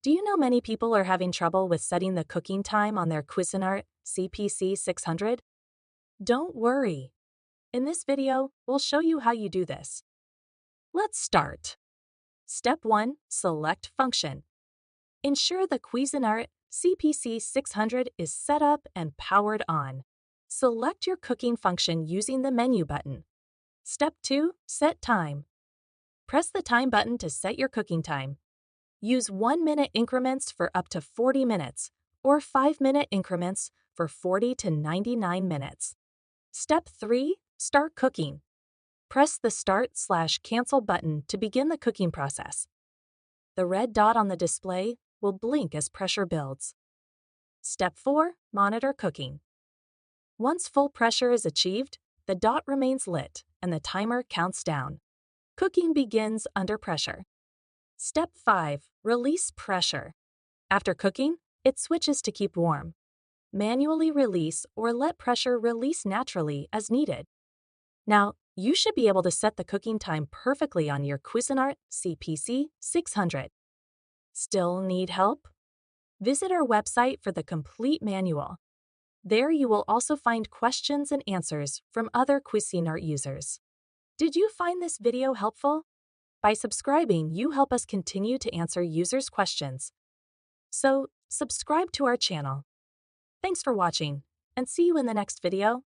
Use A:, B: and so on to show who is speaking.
A: Do you know many people are having trouble with setting the cooking time on their Cuisinart CPC-600? Don't worry. In this video, we'll show you how you do this. Let's start. Step 1. Select function. Ensure the Cuisinart CPC-600 is set up and powered on. Select your cooking function using the menu button. Step 2. Set time. Press the time button to set your cooking time. Use 1-minute increments for up to 40 minutes or 5-minute increments for 40 to 99 minutes. Step 3. Start cooking. Press the Start/Cancel button to begin the cooking process. The red dot on the display will blink as pressure builds. Step 4. Monitor cooking. Once full pressure is achieved, the dot remains lit and the timer counts down. Cooking begins under pressure. Step 5. Release pressure. After cooking, it switches to keep warm. Manually release or let pressure release naturally as needed. Now, you should be able to set the cooking time perfectly on your Cuisinart CPC-600. Still need help? Visit our website for the complete manual. There you will also find questions and answers from other Cuisinart users. Did you find this video helpful? By subscribing, you help us continue to answer users' questions. So, subscribe to our channel. Thanks for watching, and see you in the next video.